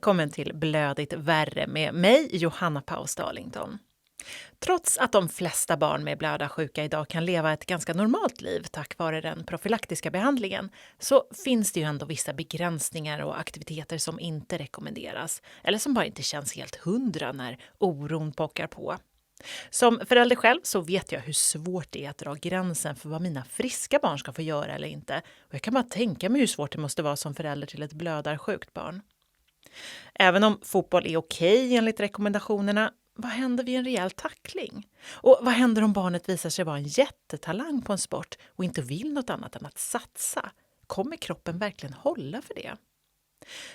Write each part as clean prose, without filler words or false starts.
välkommen till Blödigt värre med mig, Johanna Paus-Darlington. Trots att de flesta barn med blödarsjuka idag kan leva ett ganska normalt liv tack vare den profylaktiska behandlingen, så finns det ju ändå vissa begränsningar och aktiviteter som inte rekommenderas, eller som bara inte känns helt 100 när oron pockar på. Som förälder själv så vet jag hur svårt det är att dra gränsen för vad mina friska barn ska få göra eller inte. Och jag kan bara tänka mig hur svårt det måste vara som förälder till ett blödarsjukt barn. Även om fotboll är okej enligt rekommendationerna, vad händer vid en rejäl tackling? Och vad händer om barnet visar sig vara en jättetalang på en sport och inte vill något annat än att satsa? Kommer kroppen verkligen hålla för det?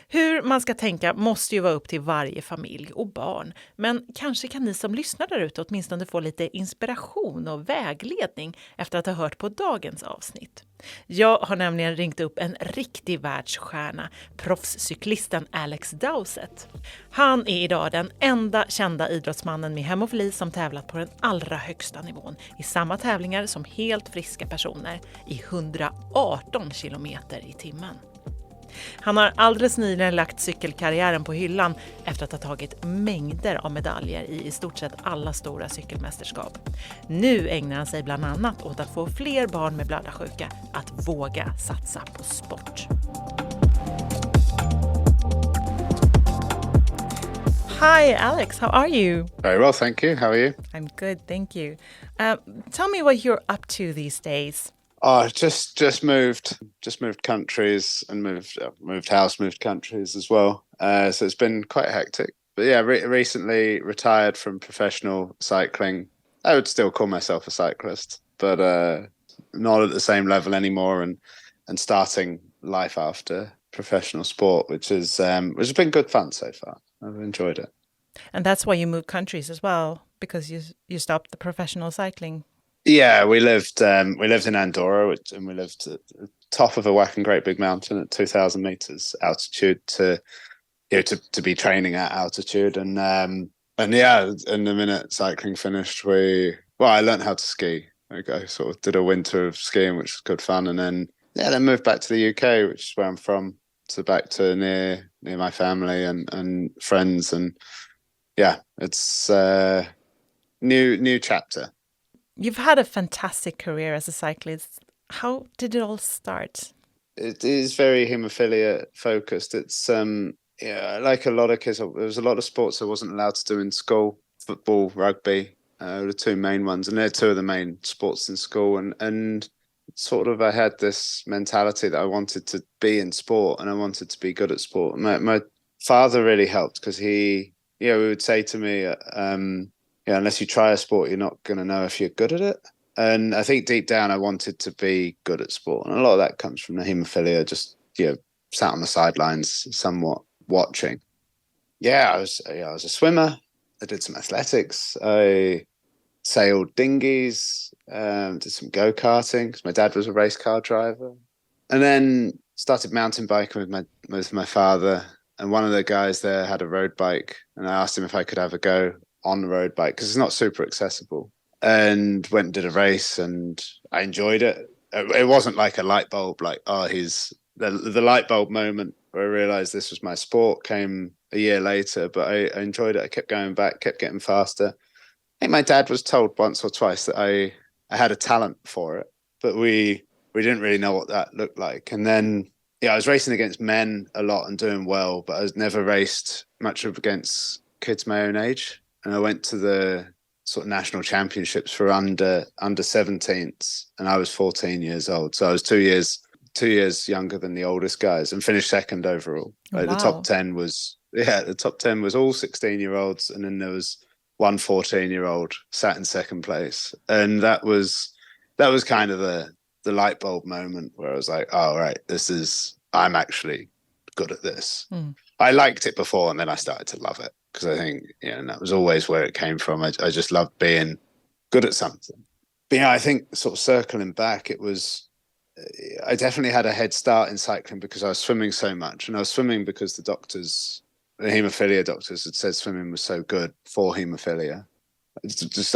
Hur man ska tänka måste ju vara upp till varje familj och barn, men kanske kan ni som lyssnar där ute åtminstone få lite inspiration och vägledning efter att ha hört på dagens avsnitt. Jag har nämligen ringt upp en riktig världsstjärna, proffscyklisten Alex Dowsett. Han är idag den enda kända idrottsmannen med hemofili som tävlat på den allra högsta nivån i samma tävlingar som helt friska personer i 118 kilometer i timmen. Han har alldeles nyligen lagt cykelkarriären på hyllan efter att ha tagit mängder av medaljer i stort sett alla stora cykelmästerskap. Nu ägnar han sig bland annat åt att få fler barn med blödarsjuka att våga satsa på sport. Hi Alex, how are you? Very well, thank you. How are you? I'm good, thank you. Tell me what you're up to these days. Oh, just moved countries and moved house, moved countries as well. So it's been quite hectic. But yeah, recently retired from professional cycling. I would still call myself a cyclist, but not at the same level anymore. And starting life after professional sport, which has been good fun so far. I've enjoyed it. And that's why you moved countries as well, because you stopped the professional cycling. Yeah, we lived in Andorra, and we lived at the top of a whacking great big mountain at 2,000 meters altitude to be training at altitude, and yeah, and the minute cycling finished, I learned how to ski. I sort of did a winter of skiing, which was good fun, and then moved back to the UK, which is where I'm from, so back to near my family and friends, and yeah, it's new chapter. You've had a fantastic career as a cyclist. How did it all start? It is very hemophilia focused. It's like a lot of kids, there was a lot of sports I wasn't allowed to do in school. Football, rugby, the two main ones, and they're two of the main sports in school. And sort of I had this mentality that I wanted to be in sport and I wanted to be good at sport. My father really helped because he would say to me, unless you try a sport, you're not going to know if you're good at it. And I think deep down, I wanted to be good at sport. And a lot of that comes from the hemophilia, just, sat on the sidelines, somewhat watching. Yeah, I was a swimmer. I did some athletics. I sailed dinghies, did some go-karting because my dad was a race car driver. And then started mountain biking with my father. And one of the guys there had a road bike. And I asked him if I could have a go on the road bike because it's not super accessible, and went and did a race, and I enjoyed it. It wasn't like a light bulb, like the light bulb moment where I realized this was my sport came a year later, but I enjoyed it. I kept going back, kept getting faster. I think my dad was told once or twice that I had a talent for it, but we didn't really know what that looked like. And then I was racing against men a lot and doing well, but I was never raced much against kids my own age. And I went to the sort of national championships for under 17s, and I was 14 years old. So I was 2 years younger than the oldest guys, and finished second overall. Like, wow. The top 10 was all 16-year-olds, and then there was one 14-year-old sat in second place. And that was kind of the light bulb moment where I was like, oh, right, I'm actually good at this. I liked it before, and then I started to love it. Because I think, and that was always where it came from. I just loved being good at something. But I think sort of circling back, I definitely had a head start in cycling because I was swimming so much. And I was swimming because the hemophilia doctors had said swimming was so good for hemophilia.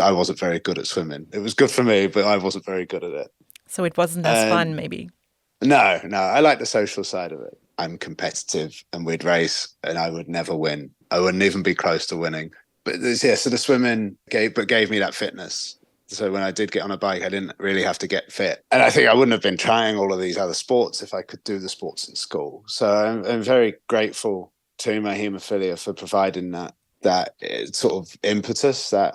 I wasn't very good at swimming. It was good for me, but I wasn't very good at it. So it wasn't as fun, maybe? No, I like the social side of it. I'm competitive and we'd race and I would never win. I wouldn't even be close to winning. But so the swimming gave me that fitness. So when I did get on a bike, I didn't really have to get fit. And I think I wouldn't have been trying all of these other sports if I could do the sports in school. So I'm very grateful to my haemophilia for providing that sort of impetus, that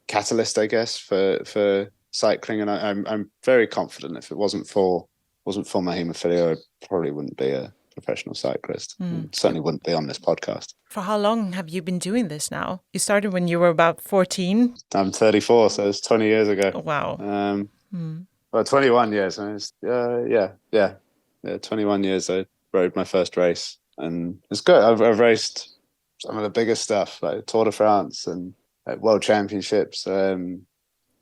catalyst, I guess, for cycling. And I'm very confident if it wasn't for my haemophilia, I probably wouldn't be a professional cyclist. Certainly wouldn't be on this podcast. For how long have you been doing this now? You started when you were about 14? I'm 34, so it's 20 years ago. Oh, wow. Well, 21 years. Yeah, 21 years I rode my first race. And it's good. I've raced some of the biggest stuff, like Tour de France and World Championships.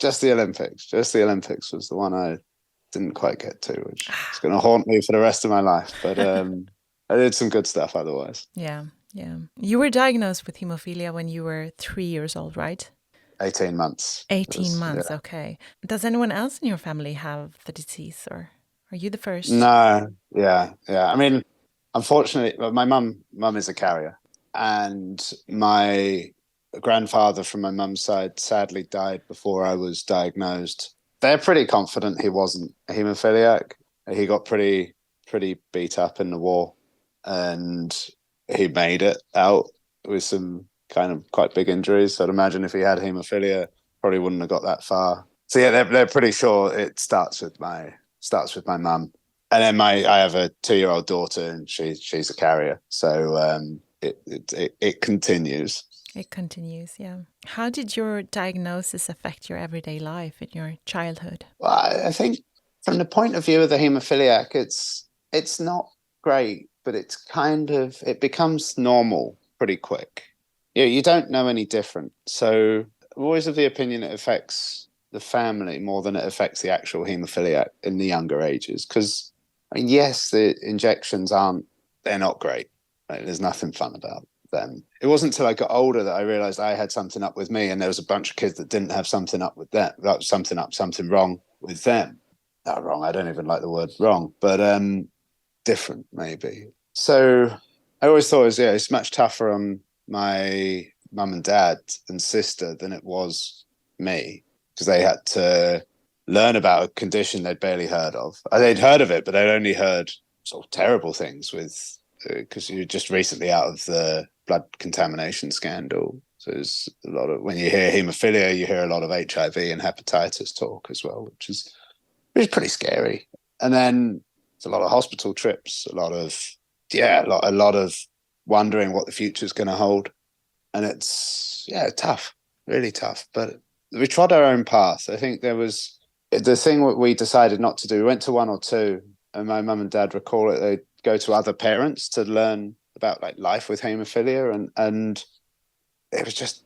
Just the Olympics. Just the Olympics was the one I didn't quite get to, which is going to haunt me for the rest of my life. But I did some good stuff otherwise. Yeah. You were diagnosed with hemophilia when you were 3 years old, right? 18 months. 18 months, yeah. Okay. Does anyone else in your family have the disease, or are you the first? No, yeah. I mean, unfortunately, my mum is a carrier, and my grandfather from my mum's side sadly died before I was diagnosed. They're pretty confident he wasn't a hemophiliac. He got pretty beat up in the war, and he made it out with some kind of quite big injuries. So I'd imagine if he had hemophilia, probably wouldn't have got that far. So yeah, they're pretty sure it starts with my mum. And then I have a 2-year-old daughter, and she's a carrier. So it continues. It continues, yeah. How did your diagnosis affect your everyday life in your childhood? Well, I think from the point of view of the hemophiliac, it's not great, but it's it becomes normal pretty quick. You don't know any different. So I'm always of the opinion it affects the family more than it affects the actual hemophiliac in the younger ages. Because, I mean, yes, the injections they're not great. Right? There's nothing fun about them. It wasn't until I got older that I realized I had something up with me, and there was a bunch of kids that didn't have something up with them, something wrong with them. Not wrong, I don't even like the word wrong, but different maybe. So I always thought it's much tougher on my mum and dad and sister than it was me, because they had to learn about a condition they'd barely heard of. They'd heard of it, but they'd only heard sort of terrible things because you're just recently out of the blood contamination scandal. So there's a lot of, when you hear haemophilia, you hear a lot of HIV and hepatitis talk as well, which is pretty scary. And then it's a lot of hospital trips, a lot of wondering what the future is going to hold. And it's, tough, really tough. But we trod our own path. I think there was the thing we decided not to do. We went to one or two, and my mum and dad recall it. They'd go to other parents to learn about like life with haemophilia. And it was just,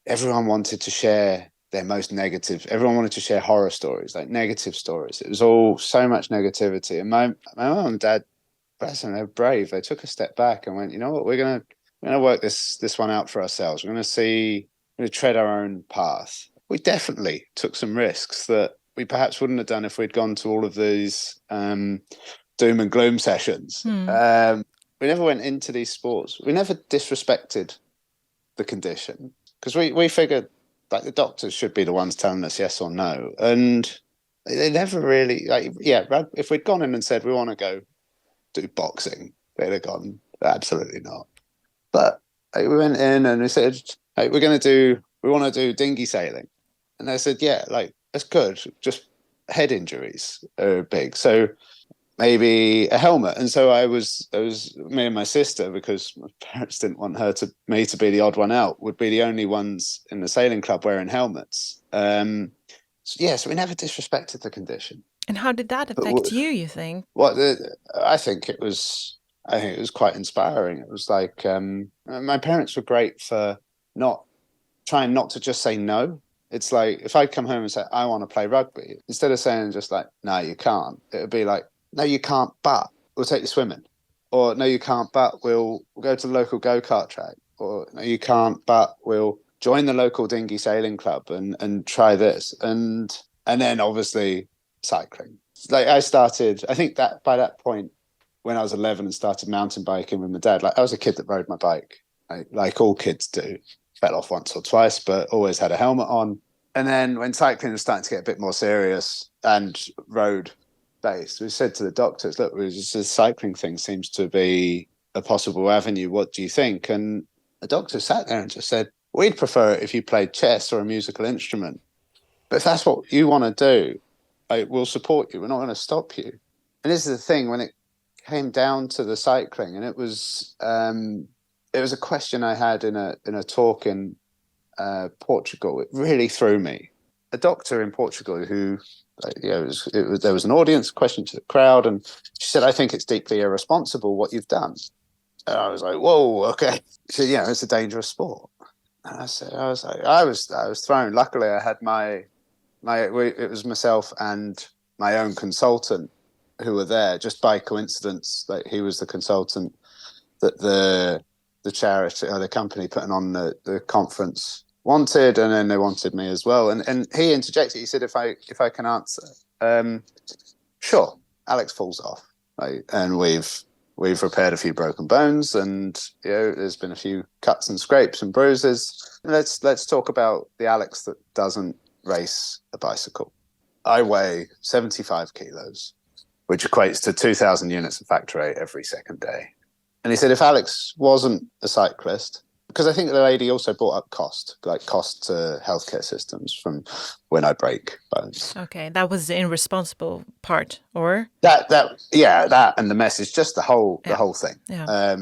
everyone wanted to share their most negative. Everyone wanted to share horror stories, like negative stories. It was all so much negativity. And my mum and dad, bless them, they're brave. They took a step back and went, you know what, we're gonna work this one out for ourselves. We're gonna tread our own path. We definitely took some risks that we perhaps wouldn't have done if we'd gone to all of these doom and gloom sessions. We never went into these sports. We never disrespected the condition, because we figured like the doctors should be the ones telling us yes or no, and they never really if we'd gone in and said we want to go do boxing, they'd have gone absolutely not. But we went in and we said, hey, we want to do dinghy sailing, and they said, yeah, like that's good, just head injuries are big, so maybe a helmet. And so I was me and my sister, because my parents didn't want me to be the odd one out, would be the only ones in the sailing club wearing helmets. So we never disrespected the condition. And how did that affect you think? I think it was quite inspiring. It was like my parents were great for trying not to just say no. It's like if I'd come home and say, I want to play rugby, instead of saying just like, no, you can't, it would be like, no, you can't, but we'll take you swimming. Or no, you can't, but we'll go to the local go-kart track. Or no, you can't, but we'll join the local dinghy sailing club and try this. And then obviously cycling. Like I think that by that point, when I was 11 and started mountain biking with my dad, like I was a kid that rode my bike, like all kids do. Fell off once or twice, but always had a helmet on. And then when cycling was starting to get a bit more serious and road based, we said to the doctors, look, this cycling thing seems to be a possible avenue. What do you think? And the doctor sat there and just said, we'd prefer it if you played chess or a musical instrument. But if that's what you want to do, we'll support you. We're not going to stop you. And this is the thing, when it came down to the cycling, and it was a question I had in a talk in Portugal. It really threw me. A doctor in Portugal who, there was an audience, question to the crowd, and she said, I think it's deeply irresponsible what you've done. And I was like, whoa, okay. She said, it's a dangerous sport. And I was thrown. Luckily, I had it was myself and my own consultant who were there just by coincidence. Like, he was the consultant that the charity or the company putting on the conference wanted, and then they wanted me as well. And he interjected. He said, if I can answer, sure. Alex falls off, and we've repaired a few broken bones, and there's been a few cuts and scrapes and bruises. Let's talk about the Alex that doesn't race a bicycle. I weigh 75 kilos, which equates to 2,000 units of factor rate every second day. And he said, if Alex wasn't a cyclist, because I think the lady also brought up cost to healthcare systems from when I break bones. Okay, that was the irresponsible part, or? That and the message, just the whole thing. Yeah.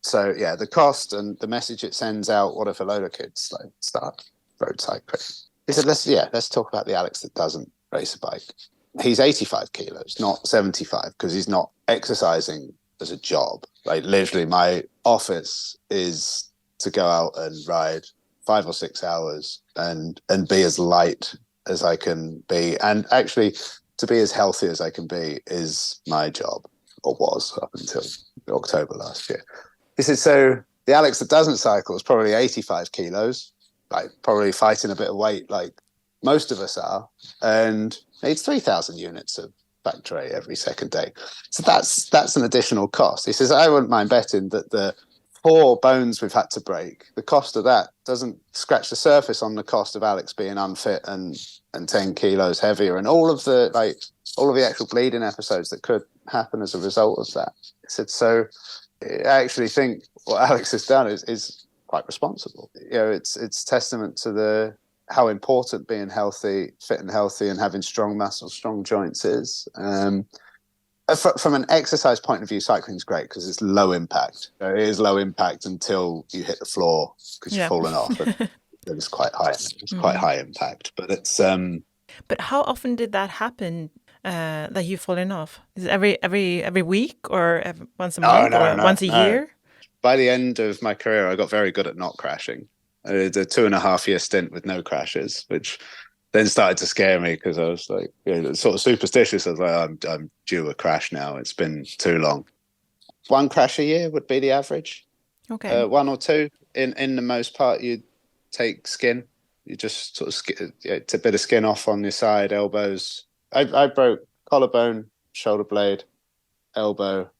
So the cost and the message it sends out. What if a load of kids start road cycling? He said, let's talk about the Alex that doesn't race a bike. He's 85 kilos, not 75, because he's not exercising as a job. Like, literally, my office is to go out and ride 5 or 6 hours and be as light as I can be, and actually to be as healthy as I can be is my job, or was up until October last year. He said, so the Alex that doesn't cycle is probably 85 kilos, like probably fighting a bit of weight like most of us are, and needs 3,000 units of factor rate every second day. So that's an additional cost. He says, I wouldn't mind betting that the 4 bones we've had to break, the cost of that doesn't scratch the surface on the cost of Alex being unfit and 10 kilos heavier, and all of the actual bleeding episodes that could happen as a result of that. He said, so I actually think what Alex has done is quite responsible. It's testament to how important being healthy, fit and healthy, and having strong muscles, strong joints is. From an exercise point of view, cycling is great because it's low impact. It is low impact until you hit the floor because you've fallen off. And it's quite high. It's quite high impact, but it's. But how often did that happen? That you've fallen off? Is it every week, or once a month, or once a year? By the end of my career, I got very good at not crashing. I did a 2.5-year stint with no crashes, which then started to scare me because I was like, sort of superstitious. I was like, I'm due a crash now. It's been too long. 1 crash a year would be the average. Okay. 1 or 2. In the most part, you take skin. You just sort of it's a bit of skin off on your side, elbows. I broke collarbone, shoulder blade, elbow,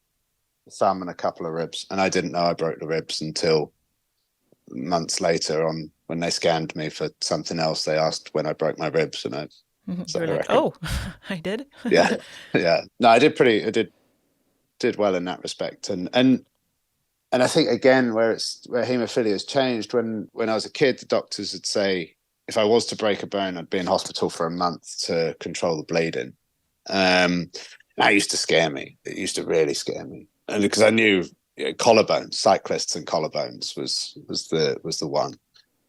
thumb, and a couple of ribs. And I didn't know I broke the ribs until months later on when they scanned me for something else. They asked when I broke my ribs, and you're like, oh, I did. yeah. No, I did did well in that respect, and I think again where hemophilia has changed. When I was a kid, the doctors would say if I was to break a bone, I'd be in hospital for a month to control the bleeding. That used to scare me. It used to really scare me, and because I knew collarbones, cyclists and collarbones was the one.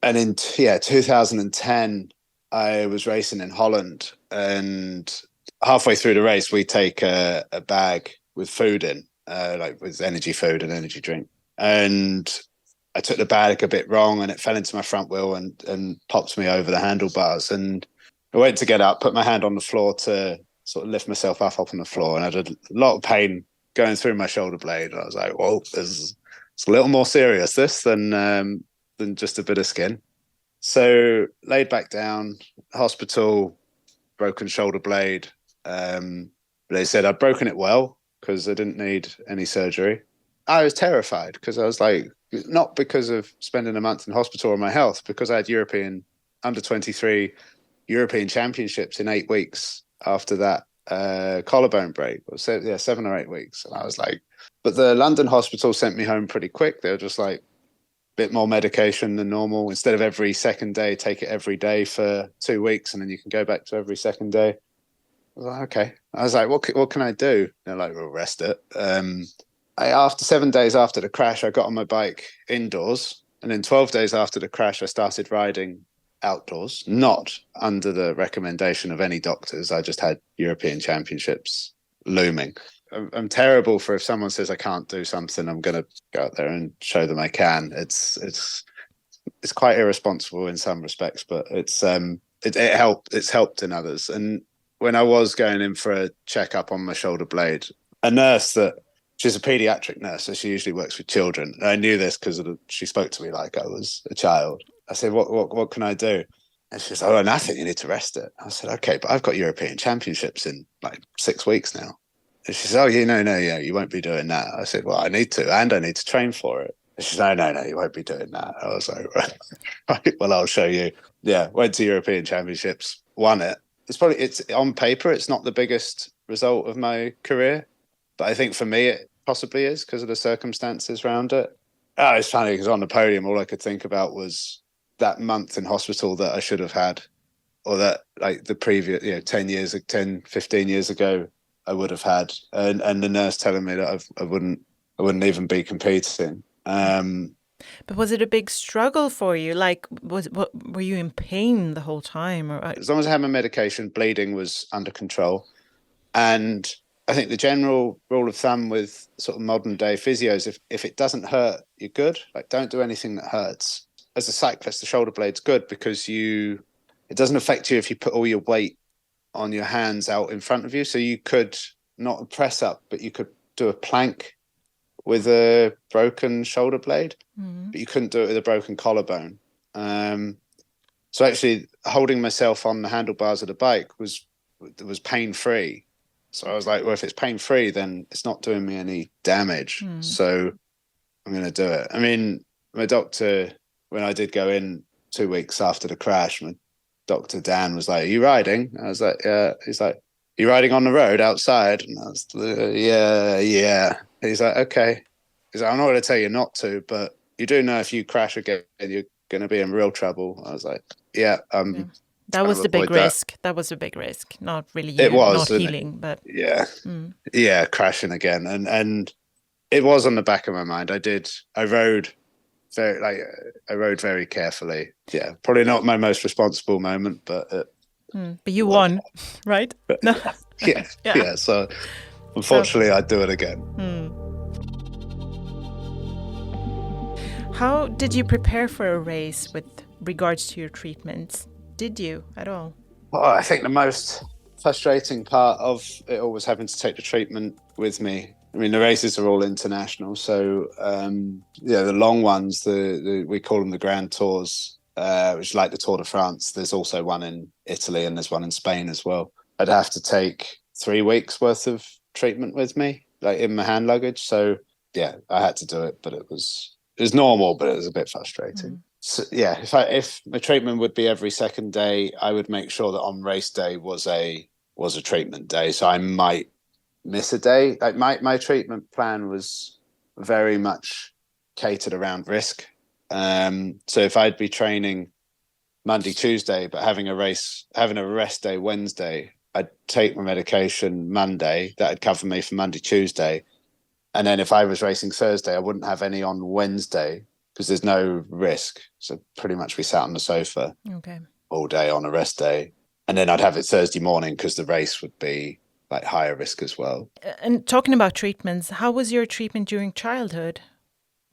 And in 2010, I was racing in Holland, and halfway through the race, we take a bag with food in, like with energy food and energy drink. And I took the bag a bit wrong, and it fell into my front wheel and popped me over the handlebars. And I went to get up, put my hand on the floor to sort of lift myself up on the floor, and I had a lot of pain going through my shoulder blade. And I was like, whoa, it's a little more serious this than just a bit of skin. So laid back down, hospital, broken shoulder blade. They said I'd broken it well because I didn't need any surgery. I was terrified because I was like, not because of spending a month in hospital or my health, because I had European under-23 European Championships in 8 weeks after that collarbone break. Or 7 or 8 weeks. And I was like, but the London hospital sent me home pretty quick. They were just like, bit more medication than normal. Instead of every second day, take it every day for 2 weeks, and then you can go back to every second day. I was like, okay. I was like, what can I do? They're like, we'll rest it. After 7 days after the crash, I got on my bike indoors, and then 12 days after the crash, I started riding outdoors, not under the recommendation of any doctors. I just had European Championships looming. I'm terrible for if someone says I can't do something, I'm going to go out there and show them I can. It's quite irresponsible in some respects, but it helped. It's helped in others. And when I was going in for a checkup on my shoulder blade, a nurse she's a pediatric nurse, so she usually works with children. And I knew this because she spoke to me like I was a child. I said, what can I do? And she said, oh, nothing, you need to rest it. I said, okay, but I've got European Championships in like 6 weeks now. And she said, oh, yeah, you won't be doing that. I said, well, I need to, and I need to train for it. And she said, no, you won't be doing that. I was like, right, well, I'll show you. Yeah, went to European Championships, won it. It's on paper, it's not the biggest result of my career, but I think for me, it possibly is because of the circumstances around it. Oh, it's funny because on the podium, all I could think about was that month in hospital that I should have had, or that like the previous, 10, 15 years ago, I would have had, and the nurse telling me that I wouldn't even be competing. But was it a big struggle for you? Like, were you in pain the whole time? Or as long as I had my medication, bleeding was under control. And I think the general rule of thumb with sort of modern day physios, if it doesn't hurt, you're good. Like, don't do anything that hurts. As a cyclist, the shoulder blade's good because it doesn't affect you if you put all your weight on your hands out in front of you. So you could not press up, but you could do a plank with a broken shoulder blade, but you couldn't do it with a broken collarbone. So actually holding myself on the handlebars of the bike was pain-free. So I was like, well, if it's pain-free, then it's not doing me any damage. So I'm going to do it. I mean, my doctor, when I did go in 2 weeks after the crash, my Dr. Dan was like, are you riding? I was like, yeah. He's like, you riding on the road outside? And I was yeah. He's like, okay. He's like, I'm not going to tell you not to, but you do know if you crash again, you're going to be in real trouble. I was like, yeah. That was the big risk. That was a big risk. Not really it was, not healing, but yeah, crashing again. And it was on the back of my mind. I rode very carefully. Yeah, probably not my most responsible moment, but you won, right? Yeah. So unfortunately, I'd do it again. How did you prepare for a race with regards to your treatments? Did you at all? Well, I think the most frustrating part of it all was having to take the treatment with me. I mean, the races are all international, so the long ones, we call them the Grand Tours, which is like the Tour de France. There's also one in Italy and there's one in Spain as well. I'd have to take 3 weeks worth of treatment with me, like in my hand luggage. So yeah, I had to do it, but it was normal, but it was a bit frustrating. So yeah, if my treatment would be every second day, I would make sure that on race day was a treatment day. So I might miss a day. Like my treatment plan was very much catered around risk. So if I'd be training Monday, Tuesday, but having a rest day Wednesday, I'd take my medication Monday. That'd cover me for Monday, Tuesday. And then if I was racing Thursday, I wouldn't have any on Wednesday because there's no risk. So pretty much we sat on the sofa all day on a rest day. And then I'd have it Thursday morning because the race would be like higher risk as well. And talking about treatments, how was your treatment during childhood?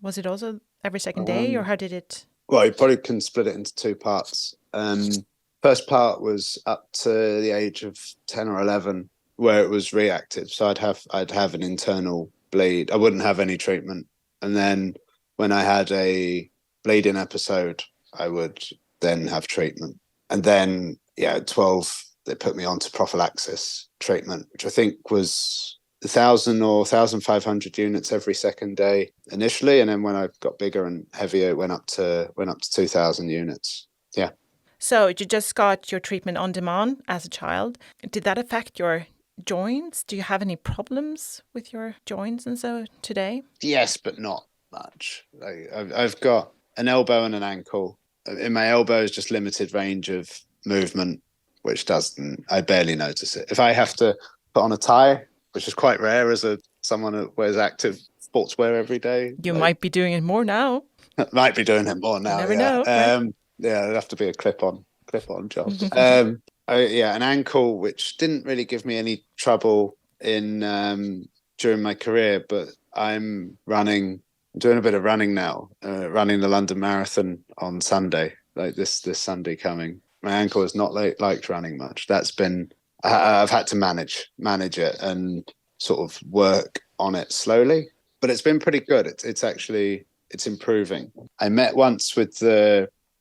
Was it also every second day, or how did it? Well, you probably can split it into 2 parts. First part was up to the age of 10 or 11, where it was reactive. So I'd have an internal bleed. I wouldn't have any treatment. And then when I had a bleeding episode, I would then have treatment. And then, at 12, they put me on to prophylaxis treatment, which I think was 1,000 or 1,500 units every second day initially, and then when I got bigger and heavier, it went up to 2,000 units. Yeah. So you just got your treatment on demand as a child. Did that affect your joints? Do you have any problems with your joints and so today? Yes, but not much. I've got an elbow and an ankle. In my elbow is just limited range of movement, which I barely notice it. If I have to put on a tie, which is quite rare as someone that wears active sportswear every day. You might be doing it more now. Might be doing it more now. You never know. Right? Yeah, it'd have to be a clip-on job. An ankle, which didn't really give me any trouble in during my career, but I'm doing a bit of running now, running the London Marathon on Sunday, like this Sunday coming. My ankle has not liked running much. I've had to manage it and sort of work on it slowly, but it's been pretty good. It's improving. I met once with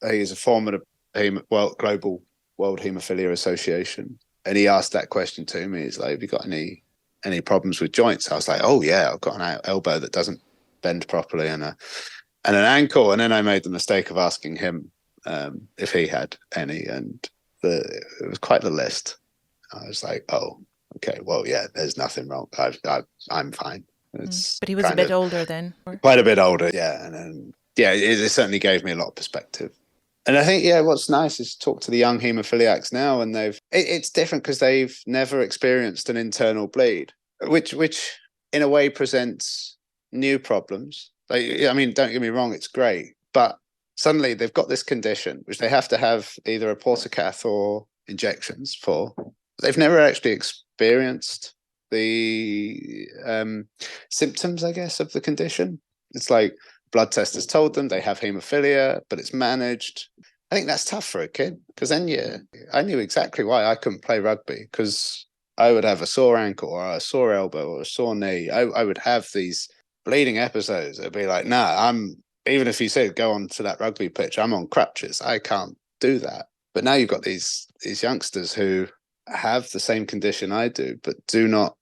he's a former Global World Hemophilia Association, and he asked that question to me. He's like, "Have you got any problems with joints?" I was like, "Oh yeah, I've got an elbow that doesn't bend properly and an ankle." And then I made the mistake of asking him if he had any, and it was quite the list. I was like, "Oh, okay, well, yeah, there's nothing wrong. I'm fine." But he was a bit older then. Quite a bit older, yeah. And then, it certainly gave me a lot of perspective. And I think, what's nice is to talk to the young haemophiliacs now, and it's different because they've never experienced an internal bleed, which in a way presents new problems. Don't get me wrong, it's great, but suddenly they've got this condition which they have to have either a portacath or injections for. They've never actually experienced the symptoms, I guess, of the condition. It's like blood test has told them they have haemophilia, but it's managed. I think that's tough for a kid, because then I knew exactly why I couldn't play rugby, because I would have a sore ankle or a sore elbow or a sore knee. I would have these bleeding episodes. It'd be like, even if you said go on to that rugby pitch, I'm on crutches. I can't do that. But now you've got these youngsters who have the same condition I do, but they've not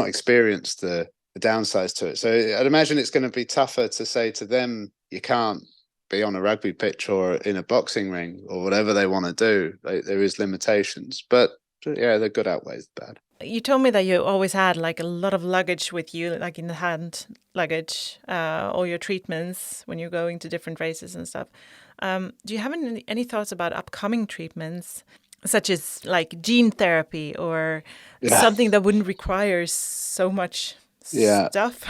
experienced the downsides to it. So I'd imagine it's going to be tougher to say to them, you can't be on a rugby pitch or in a boxing ring or whatever they want to do. There is limitations, but the good outweighs the bad. You told me that you always had like a lot of luggage with you, like in the hand luggage, all your treatments when you're going to different races and stuff. Do you have any thoughts about upcoming treatments, such as like gene therapy or something that wouldn't require so much stuff?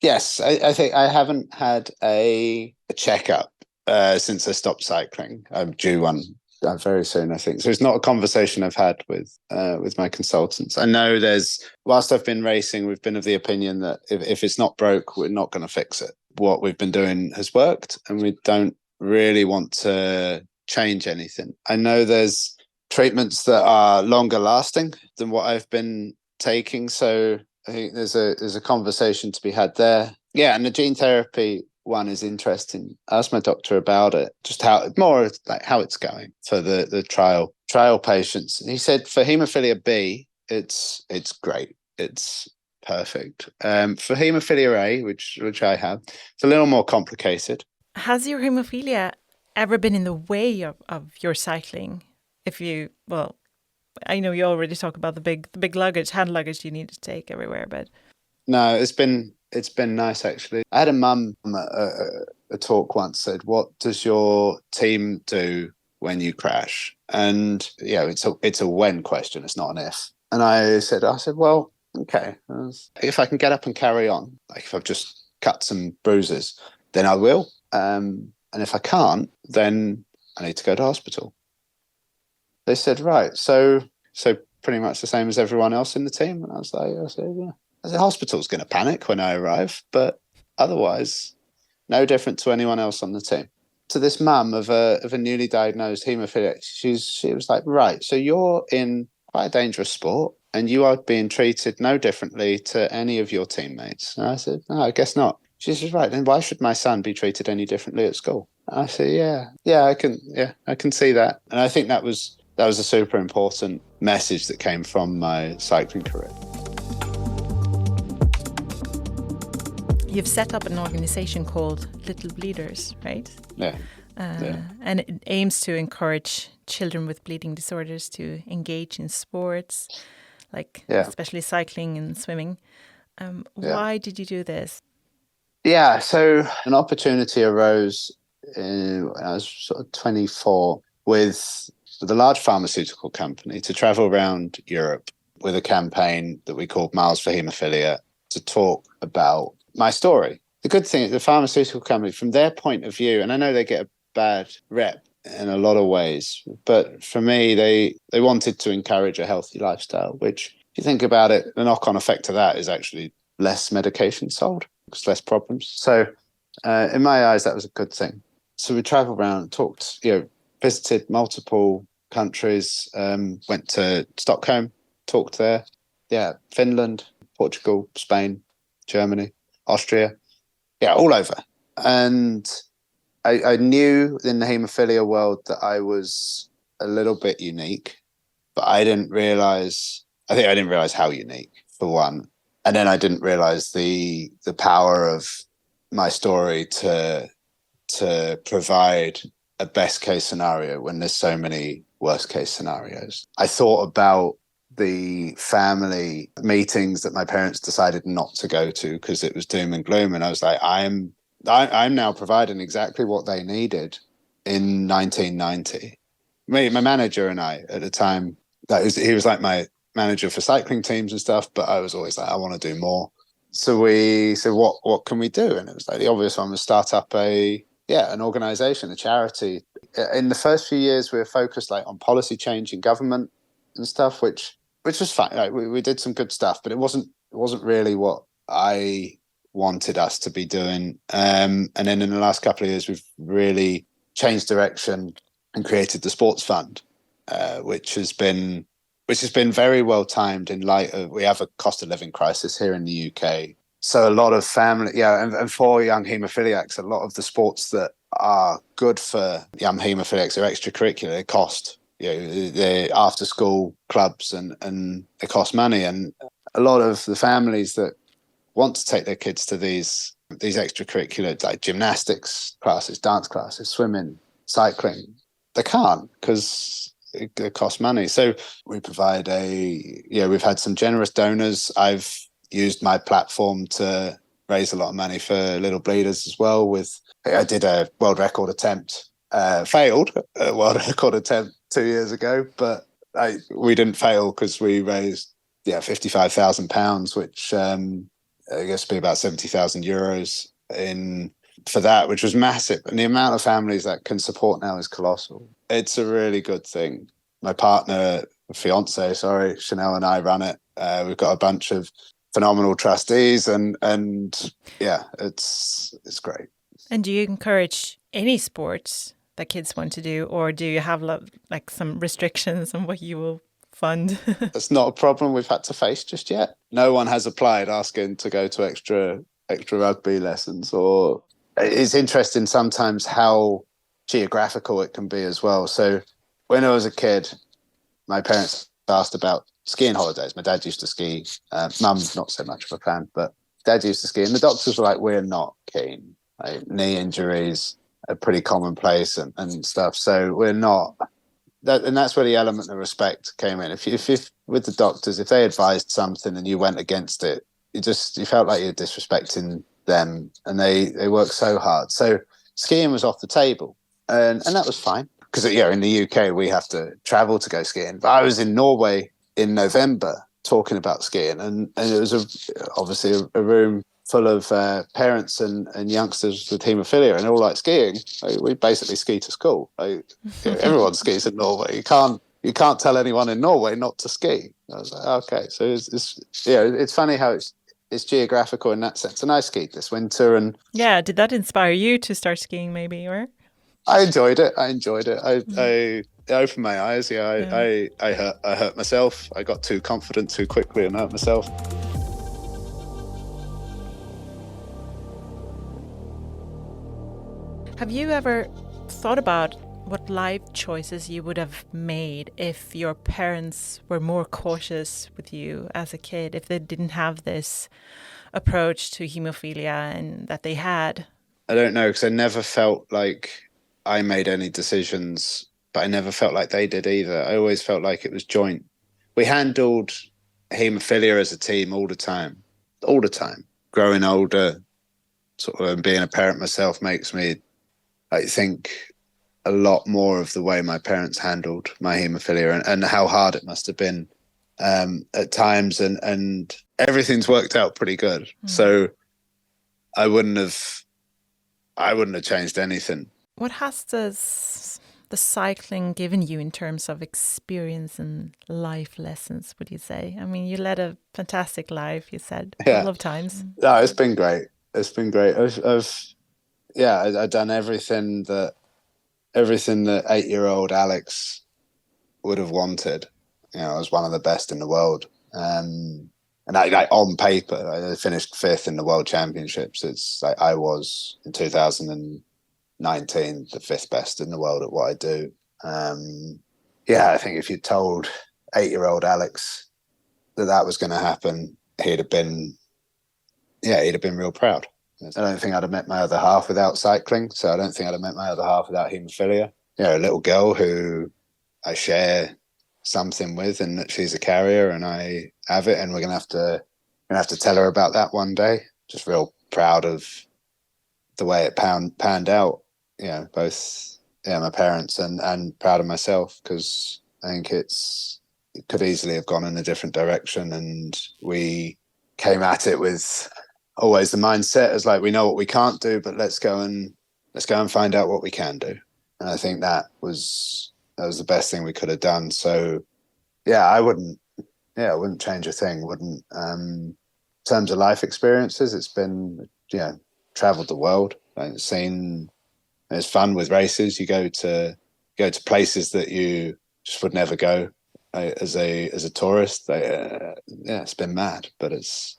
Yes, I think I haven't had a checkup since I stopped cycling. I'm due one very soon, I think. So it's not a conversation I've had with my consultants. I know whilst I've been racing, we've been of the opinion that if it's not broke, we're not going to fix it. What we've been doing has worked, and we don't really want to change anything. I know there's treatments that are longer lasting than what I've been taking, so I think there's a conversation to be had there. Yeah, and the gene therapy one is interesting. I asked my doctor about it, just how it's going for the trial patients. And he said for hemophilia B, it's great. It's perfect. For hemophilia A, which I have, it's a little more complicated. Has your hemophilia ever been in the way of your cycling? I know you already talk about the big luggage, hand luggage you need to take everywhere, but no, it's been nice actually. I had a mum a talk once said, "What does your team do when you crash?" And it's a when question. It's not an if. And I said, well, okay, if I can get up and carry on, like if I've just cut some bruises, then I will. And if I can't, then I need to go to hospital. They said, right, so pretty much the same as everyone else in the team. And I said, yeah. I said, hospital's going to panic when I arrive, but otherwise, no different to anyone else on the team. To this mum of a newly diagnosed haemophiliac, she was like, right, so you're in quite a dangerous sport and you are being treated no differently to any of your teammates. And I said, no, I guess not. She says, right, then why should my son be treated any differently at school? And I said, I can see that. And I think that was a super important message that came from my cycling career. You've set up an organization called Little Bleeders, right? Yeah. And it aims to encourage children with bleeding disorders to engage in sports, like especially cycling and swimming. Why did you do this? Yeah, so an opportunity arose when I was sort of 24 with a large pharmaceutical company to travel around Europe with a campaign that we called Miles for Haemophilia to talk about my story. The good thing is the pharmaceutical company, from their point of view, and I know they get a bad rep in a lot of ways, but for me, they wanted to encourage a healthy lifestyle, which, if you think about it, the knock-on effect to that is actually less medication sold, less problems. So in my eyes, that was a good thing. So we traveled around, talked, visited multiple countries, went to Stockholm, talked there. Yeah, Finland, Portugal, Spain, Germany, Austria. Yeah, all over. And I knew in the haemophilia world that I was a little bit unique, but I didn't realize how unique, for one. And then I didn't realize the power of my story to provide a best case scenario when there's so many worst case scenarios. I thought about the family meetings that my parents decided not to go to because it was doom and gloom. And I was like, I'm now providing exactly what they needed in 1990. My manager and I at the time, he was like my manager for cycling teams and stuff, but I was always like, I want to do more. So we said, what can we do? And it was like the obvious one was start up an organization, a charity. In the first few years, we were focused like on policy change in government and stuff, which was fine. Like, we did some good stuff, but it wasn't really what I wanted us to be doing. And then in the last couple of years, we've really changed direction and created the sports fund, which has been very well timed in light of we have a cost of living crisis here in the UK. So a lot of family, and for young haemophiliacs, a lot of the sports that are good for young haemophiliacs are extracurricular. They cost, they're after school clubs and they cost money. And a lot of the families that want to take their kids to these extracurricular, like gymnastics classes, dance classes, swimming, cycling, they can't because it costs money. So we provide we've had some generous donors. I've used my platform to raise a lot of money for Little Bleeders as well. I did a world record attempt, failed a world record attempt 2 years ago, but we didn't fail because we raised £55,000, which I guess be about 70,000 euros for that, which was massive. And the amount of families that can support now is colossal. It's a really good thing. My fiance, Chanel, and I run it. We've got a bunch of phenomenal trustees and it's great. And do you encourage any sports that kids want to do, or do you have like some restrictions on what you will fund? That's not a problem we've had to face just yet. No one has applied asking to go to extra rugby lessons. Or it's interesting sometimes how geographical it can be as well. So when I was a kid, my parents asked about skiing holidays. My dad used to ski. Mum's not so much of a fan, but Dad used to ski. And the doctors were like, we're not keen. Like, knee injuries are pretty commonplace and stuff. So we're not. And that's where the element of respect came in. If with the doctors, if they advised something and you went against it, you felt like you're disrespecting them, and they work so hard. So skiing was off the table, and that was fine because in the UK we have to travel to go skiing. But I was in Norway in November talking about skiing, and it was obviously a room full of parents and youngsters with haemophilia, and they all like skiing. We basically ski to school. Everyone skis in Norway. You can't tell anyone in Norway not to ski. I was like, okay, so it's funny how it's geographical in that sense. And I skied this winter, and did that inspire you to start skiing, maybe, or? I enjoyed it. I opened my eyes. I hurt myself. I got too confident too quickly and hurt myself. Have you ever thought about what life choices you would have made if your parents were more cautious with you as a kid, if they didn't have this approach to hemophilia and that they had? I don't know, because I never felt like I made any decisions, but I never felt like they did either. I always felt like it was joint. We handled hemophilia as a team all the time. Growing older, sort of being a parent myself makes me, I think, a lot more of the way my parents handled my hemophilia and how hard it must have been at times. And everything's worked out pretty good. So I wouldn't have changed anything. What has the cycling given you in terms of experience and life lessons, would you say? I mean, you led a fantastic life, you said, a couple of times. No, it's been great. I've done everything that 8-year-old Alex would have wanted. You know, I was one of the best in the world. And I on paper, I finished 5th in the World Championships. It's like I was in 2019 the 5th best in the world at what I do. I think if you told 8-year-old Alex that was going to happen, he'd have been real proud. I don't think I'd have met my other half without cycling. So I don't think I'd have met my other half without hemophilia. You know, a little girl who I share something with, and that she's a carrier and I have it, and we're gonna have to tell her about that one day. Just real proud of the way it panned out. You know, both my parents and proud of myself, because I think it could easily have gone in a different direction, and we came at it with always the mindset as like, we know what we can't do, but let's go and find out what we can do. And I think that was the best thing we could have done. So I wouldn't change a thing. In terms of life experiences, it's been, traveled the world. It's fun with races. You go to places that you just would never go as a tourist. It's been mad, but it's,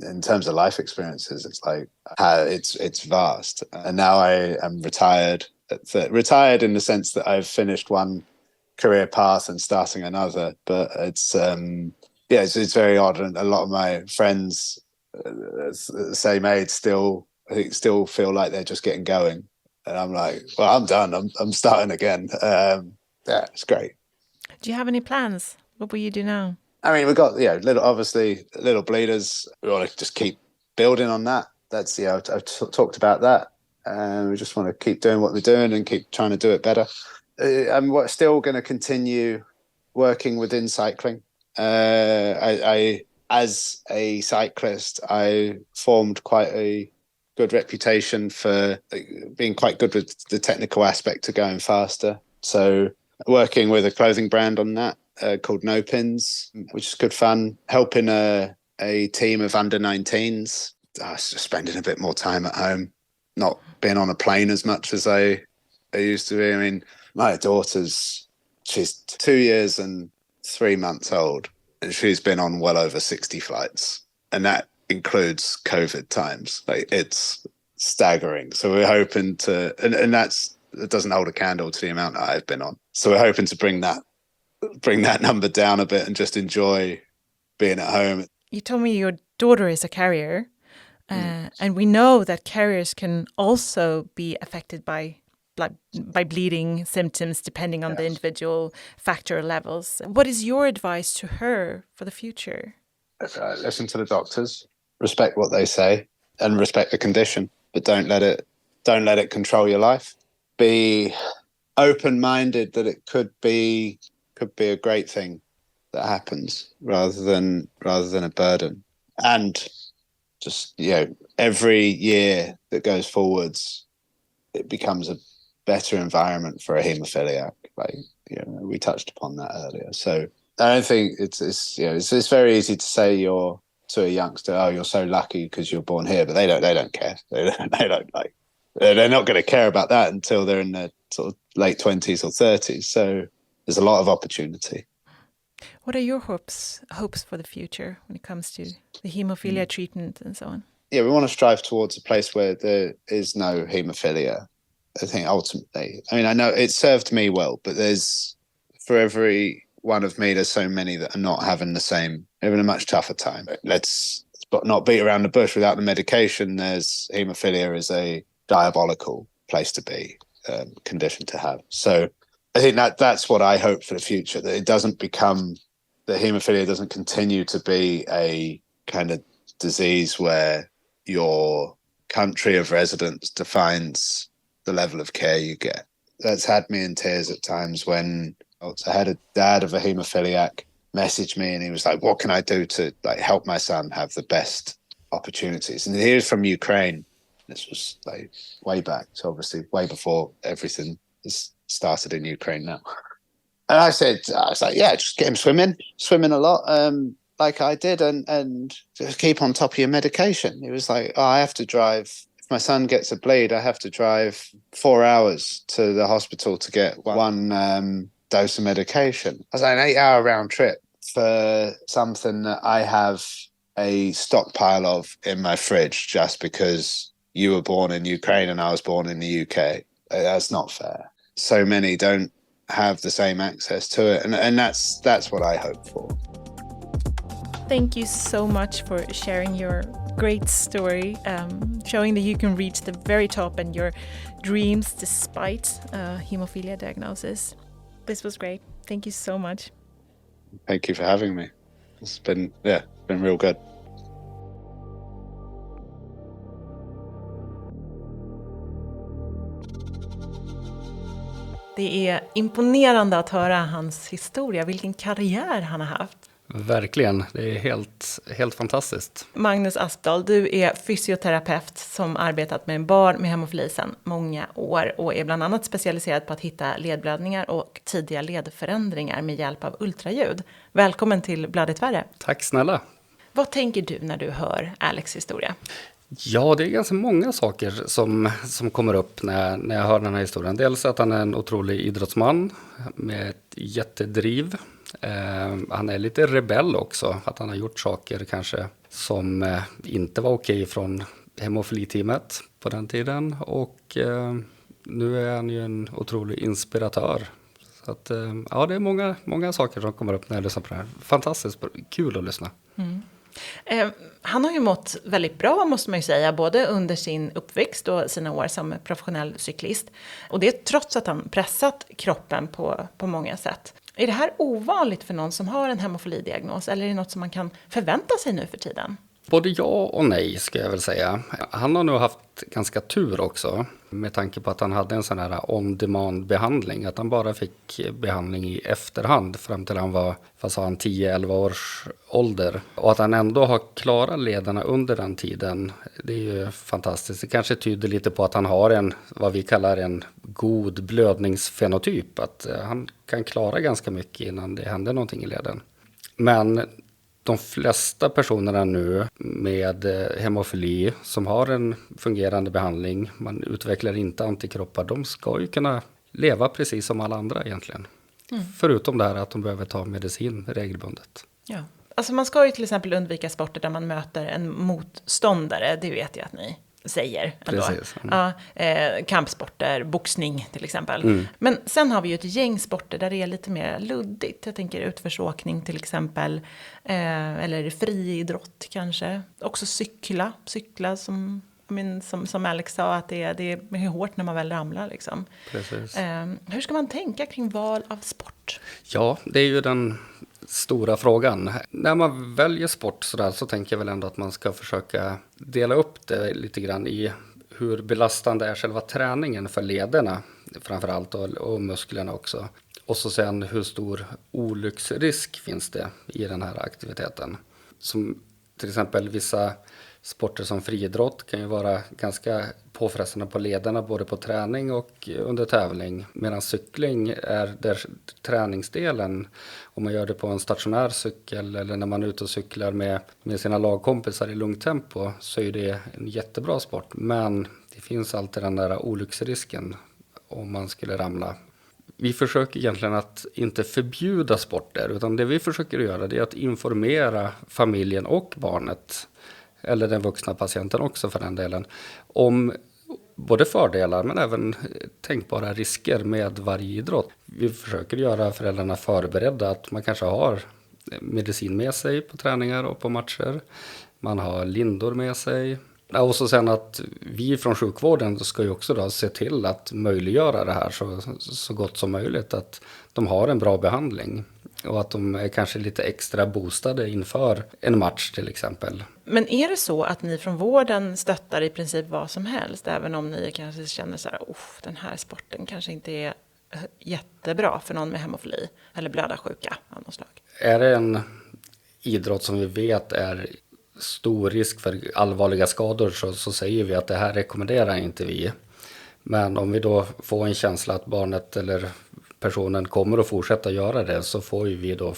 in terms of life experiences, it's like it's vast. And now I am retired in the sense that I've finished one career path and starting another. But it's very odd, and a lot of my friends the same age still feel like they're just getting going, and I'm like, well, I'm done. I'm starting again. It's great. Do you have any plans? What will you do now? I mean, we've got little bleeders. We want to just keep building on that. That's I've talked about that. We just want to keep doing what we're doing and keep trying to do it better. I'm still going to continue working within cycling. I as a cyclist, I formed quite a good reputation for being quite good with the technical aspect of going faster. So working with a clothing brand on that called No Pins, which is good fun. Helping a team of under 19s. I was just spending a bit more time at home, not being on a plane as much as I used to be. I mean, my daughter's, she's 2 years and 3 months old, and she's been on well over 60 flights. And that includes COVID times. Like, it's staggering. So we're hoping to, and it doesn't hold a candle to the amount that I've been on. So we're hoping to bring that number down a bit and just enjoy being at home. You told me your daughter is a carrier, and we know that carriers can also be affected by bleeding symptoms depending on the individual factor levels. What is your advice to her for the future? Listen to the doctors, respect what they say, and respect the condition, but don't let it control your life. Be open-minded that it could be a great thing that happens rather than a burden. And just, every year that goes forwards, it becomes a better environment for a haemophiliac. We touched upon that earlier. So I don't think it's very easy to say to a youngster, oh, you're so lucky because you're born here, but they don't care. They're not going to care about that until they're in their sort of late 20s or 30s. So there's a lot of opportunity. What are your hopes for the future when it comes to the haemophilia treatment and so on? Yeah, we want to strive towards a place where there is no haemophilia. I think ultimately, I know it served me well, but for every one of me, there's so many that are not having having a much tougher time. Let's not beat around the bush, without the medication, there's hemophilia is a diabolical place to be, condition to have. So I think that's what I hope for the future, that it doesn't become, that hemophilia doesn't continue to be a kind of disease where your country of residence defines the level of care you get. That's had me in tears at times when I had a dad of a hemophiliac message me, and he was like, what can I do to like help my son have the best opportunities? And he was from Ukraine. This was like way back, so obviously way before everything is started in Ukraine now. And I was like, yeah, just get him swimming a lot, like I did, and just keep on top of your medication. He was like, I have to drive, if my son gets a bleed, I have to drive 4 hours to the hospital to get one dose of medication. I was like, an 8-hour round trip for something that I have a stockpile of in my fridge just because you were born in Ukraine and I was born in the UK. That's not fair. So many don't have the same access to it, and that's what I hope for. Thank you so much for sharing your great story, showing that you can reach the very top and your dreams despite hemophilia diagnosis. This was great. Thank you so much. Thank you for having me. It's been real good. Det är imponerande att höra hans historia, vilken karriär han har haft. Verkligen, det är helt fantastiskt. Magnus Aspdahl, du är fysioterapeut som arbetat med barn med hemofili sedan många år och är bland annat specialiserad på att hitta ledblödningar och tidiga ledförändringar med hjälp av ultraljud. Välkommen till Blödigt värre. Tack snälla. Vad tänker du när du hör Alex historia? Ja, det är ganska många saker som kommer upp när jag hör den här historien. Dels att han är en otrolig idrottsman med ett jättedriv. Han är lite rebell också, att han har gjort saker kanske som inte var okej från hemofiliteamet på den tiden. Och nu är han ju en otrolig inspiratör. Så att, ja, det är många saker som kommer upp när jag lyssnar på det här. Fantastiskt kul att lyssna. Mm. Han har ju mått väldigt bra, måste man ju säga, både under sin uppväxt och sina år som professionell cyklist. Och det trots att han pressat kroppen på många sätt. Är det här ovanligt för någon som har en hemofilidiagnos, eller är det något som man kan förvänta sig nu för tiden? Både ja och nej, ska jag väl säga. Han har nog haft ganska tur också, med tanke på att han hade en sån här on-demand-behandling. Att han bara fick behandling i efterhand fram till han var 10-11 års ålder. Och att han ändå har klarat lederna under den tiden, det är ju fantastiskt. Det kanske tyder lite på att han har vad vi kallar en god blödningsfenotyp. Att han kan klara ganska mycket innan det händer någonting i leden. Men de flesta personerna nu med hemofili som har en fungerande behandling, man utvecklar inte antikroppar, de ska ju kunna leva precis som alla andra egentligen. Mm. Förutom det här att de behöver ta medicin regelbundet. Ja. Alltså man ska ju till exempel undvika sporter där man möter en motståndare, det vet jag att ni säger ändå. Precis. Ja, kampsporter, boxning till exempel. Mm. Men sen har vi ju ett gäng sporter där det är lite mer luddigt. Jag tänker utförsåkning till exempel. Eller friidrott kanske. Också cykla som Alex sa, att det är hårt när man väl ramlar. Liksom. Precis. Hur ska man tänka kring val av sport? Ja, det är ju den stora frågan. När man väljer sport så tänker jag väl ändå att man ska försöka dela upp det lite grann i hur belastande är själva träningen för lederna framförallt och musklerna också. Och så sen hur stor olycksrisk finns det i den här aktiviteten. Som till exempel vissa sporter som friidrott kan ju vara ganska påfrestande på lederna både på träning och under tävling. Medan cykling är där träningsdelen, om man gör det på en stationär cykel eller när man är ute och cyklar med sina lagkompisar i lugnt tempo, så är det en jättebra sport. Men det finns alltid den där olycksrisken om man skulle ramla. Vi försöker egentligen att inte förbjuda sporter, utan det vi försöker göra det är att informera familjen och barnet, eller den vuxna patienten också för den delen, om både fördelar men även tänkbara risker med varje idrott. Vi försöker göra föräldrarna förberedda att man kanske har medicin med sig på träningar och på matcher. Man har lindor med sig. Och så sen att vi från sjukvården ska ju också då se till att möjliggöra det här så gott som möjligt. Att de har en bra behandling och att de är kanske lite extra boostade inför en match till exempel. Men är det så att ni från vården stöttar i princip vad som helst? Även om ni kanske känner så här, den här sporten kanske inte är jättebra för någon med hemofili eller blödarsjuka av något slag. Är det en idrott som vi vet är stor risk för allvarliga skador så säger vi att det här rekommenderar inte vi. Men om vi då får en känsla att barnet eller personen kommer att fortsätta göra det så får ju vi då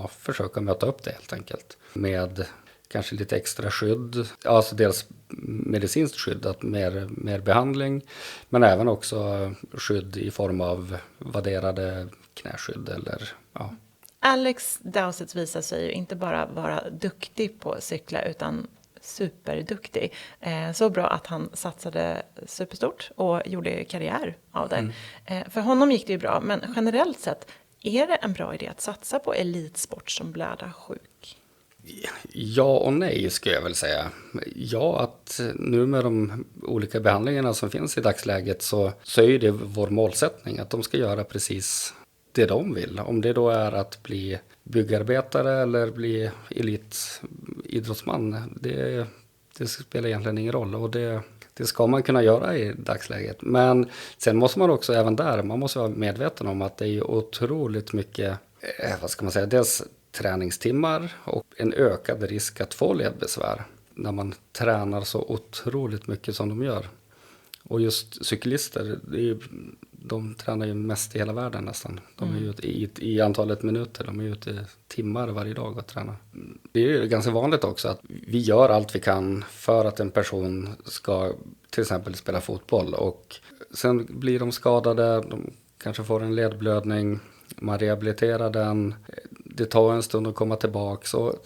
försöka möta upp det helt enkelt. Med kanske lite extra skydd, alltså dels medicinskt skydd, att mer behandling, men även också skydd i form av vadderade knäskydd eller ja. Alex Dowsett visar sig ju inte bara vara duktig på cykla utan superduktig. Så bra att han satsade superstort och gjorde karriär av det. För honom gick det ju bra, men generellt sett är det en bra idé att satsa på elitsport som blödarsjuk? Ja och nej skulle jag väl säga. Ja, att nu med de olika behandlingarna som finns i dagsläget så är ju det vår målsättning att de ska göra precis det de vill. Om det då är att bli byggarbetare eller bli elitidrottsman, det spelar egentligen ingen roll och det ska man kunna göra i dagsläget. Men sen måste man också även där, man måste vara medveten om att det är otroligt mycket, dels träningstimmar och en ökad risk att få ledbesvär när man tränar så otroligt mycket som de gör. Och just cyklister, de tränar ju mest i hela världen nästan. De är ju i antalet minuter, de är ju ute timmar varje dag och tränar. Det är ju ganska vanligt också att vi gör allt vi kan för att en person ska till exempel spela fotboll. Och sen blir de skadade, de kanske får en ledblödning, man rehabiliterar den. Det tar en stund att komma tillbaka. Så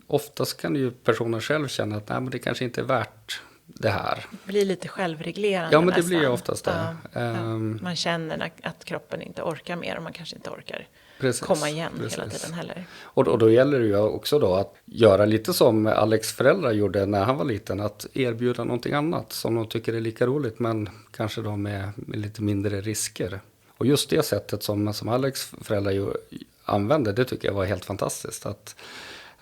oftast kan ju personen själv känna att nej, men det kanske inte är värt det här. Det blir lite självreglerande. Ja, men det nästan. blir ju oftast det. Man känner att kroppen inte orkar mer och man kanske inte orkar komma igen hela tiden heller. Och då gäller det ju också då att göra lite som Alex föräldrar gjorde när han var liten, att erbjuda någonting annat som de tycker är lika roligt men kanske då med lite mindre risker. Och just det sättet som Alex föräldrar använde, det tycker jag var helt fantastiskt. Att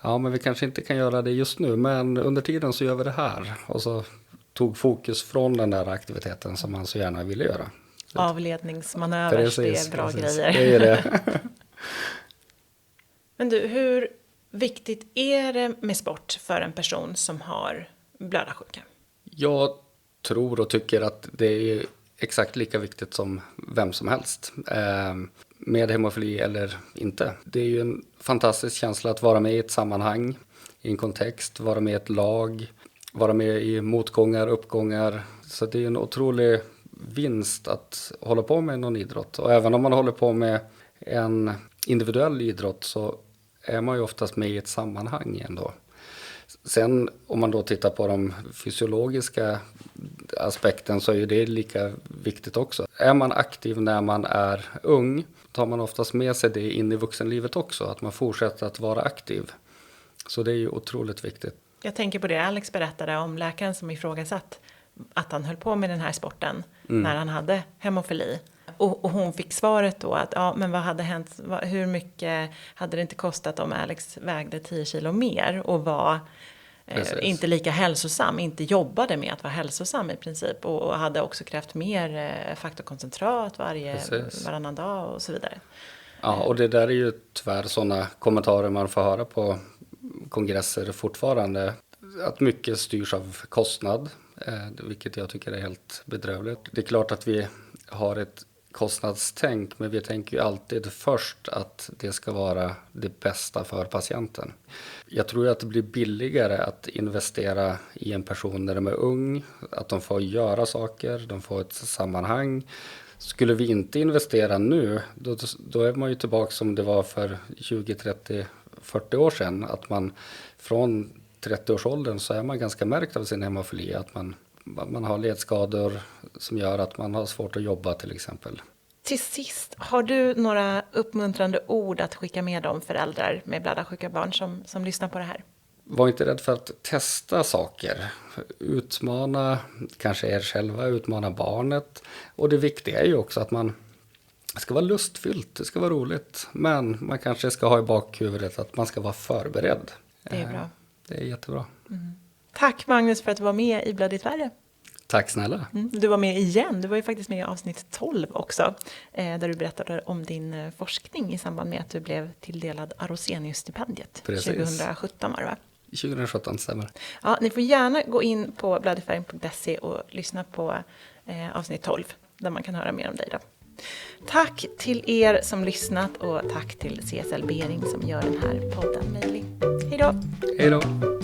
men vi kanske inte kan göra det just nu, men under tiden så gör vi det här. Och så tog fokus från den där aktiviteten som man så gärna ville göra. Avledningsmanövers, det är bra grejer. Det är det. Men du, hur viktigt är det med sport för en person som har blödarsjuka? Jag tror och tycker att det är exakt lika viktigt som vem som helst. Med hemofili eller inte. Det är ju en fantastisk känsla att vara med i ett sammanhang, i en kontext, vara med i ett lag, vara med i motgångar, uppgångar. Så det är en otrolig vinst att hålla på med någon idrott. Och även om man håller på med en individuell idrott så är man ju oftast med i ett sammanhang ändå. Sen om man då tittar på de fysiologiska aspekten så är ju det lika viktigt också. Är man aktiv när man är ung tar man oftast med sig det in i vuxenlivet också. Att man fortsätter att vara aktiv. Så det är ju otroligt viktigt. Jag tänker på det Alex berättade om läkaren som ifrågasatt att han höll på med den här sporten när han hade hemofili. Och hon fick svaret då att men vad hade hänt, hur mycket hade det inte kostat om Alex vägde 10 kilo mer och var inte lika hälsosam, inte jobbade med att vara hälsosam i princip och hade också krävt mer faktorkoncentrat varannan dag och så vidare. Ja, och det där är ju tyvärr sådana kommentarer man får höra på kongresser fortfarande. Att mycket styrs av kostnad, vilket jag tycker är helt bedrövligt. Det är klart att vi har ett kostnadstänk, men vi tänker ju alltid först att det ska vara det bästa för patienten. Jag tror att det blir billigare att investera i en person när de är ung, att de får göra saker, de får ett sammanhang. Skulle vi inte investera nu, då är man ju tillbaka som det var för 20, 30, 40 år sedan. Att man från 30-årsåldern så är man ganska märkt av sin hemofili, att man har ledskador som gör att man har svårt att jobba till exempel. Till sist, har du några uppmuntrande ord att skicka med de föräldrar med blödarsjuka barn som lyssnar på det här? var inte rädd för att testa saker. Utmana kanske er själva, utmana barnet. Och det viktiga är ju också att det ska vara lustfyllt, det ska vara roligt. Men man kanske ska ha i bakhuvudet att man ska vara förberedd. Det är bra. Det är jättebra. Tack Magnus för att du var med i Blödigt värre. Tack snälla. Du var med igen. Du var ju faktiskt med i avsnitt 12 också. Där du berättade om din forskning i samband med att du blev tilldelad Arosenius-stipendiet. Precis. 2017 var det, va? 2017 stämmer. Ja, ni får gärna gå in på blödifärg.se och lyssna på avsnitt 12. Där man kan höra mer om dig då. Tack till er som lyssnat och tack till CSL Bering som gör den här podden möjlig. Hej då! Hej då!